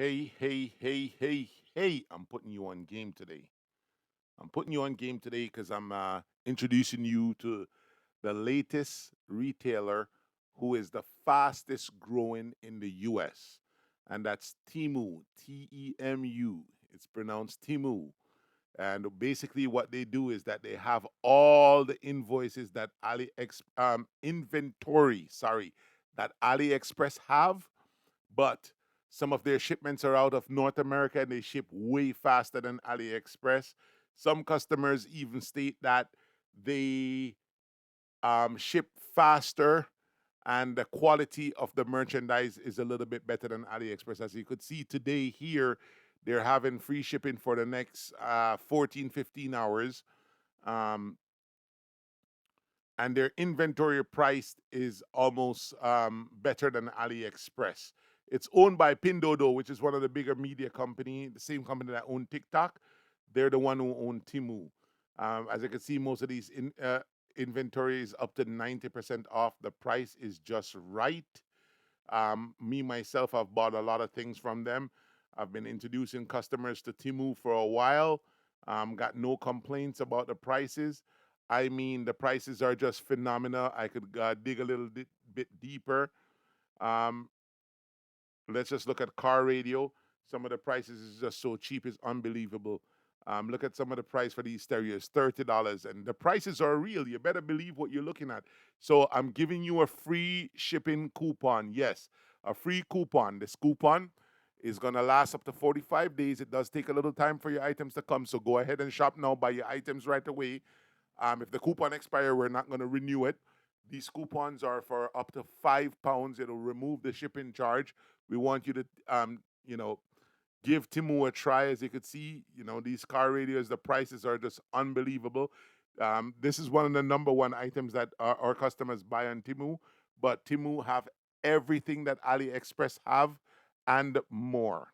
Hey, I'm putting you on game today. I'm putting you on game today because I'm introducing you to the latest retailer who is the fastest growing in the US. And that's Temu, Temu. It's pronounced Temu. And basically, what they do is that they have all the invoices that that AliExpress have, but some of their shipments are out of North America and they ship way faster than AliExpress. Some customers even state that they ship faster and the quality of the merchandise is a little bit better than AliExpress. As you could see today here, they're having free shipping for the next 14, 15 hours. Um, and their inventory price is almost better than AliExpress. It's owned by Pindodo, which is one of the bigger media company, the same company that own TikTok. They're the one who own Temu. As you can see, most of these inventory is up to 90% off. The price is just right. Me myself, I've bought a lot of things from them. I've been introducing customers to Temu for a while. Got no complaints about the prices. I mean, the prices are just phenomenal. I could dig a little bit deeper. Um, let's just look at car radio. Some of the prices is just so cheap, it's unbelievable. Look at some of the price for these stereos, $30, and the prices are real. You better believe what you're looking at. So I'm giving you a free shipping coupon. Yes, a free coupon. This coupon is gonna last up to 45 days. It does take a little time for your items to come, so go ahead and shop now. Buy your items right away. If the coupon expires, we're not gonna renew it. These coupons are for up to £5. It'll remove the shipping charge. We want you to, give Timu a try. As you could see, these car radios, the prices are just unbelievable. This is one of the number one items that our customers buy on Timu, but Timu have everything that AliExpress have and more.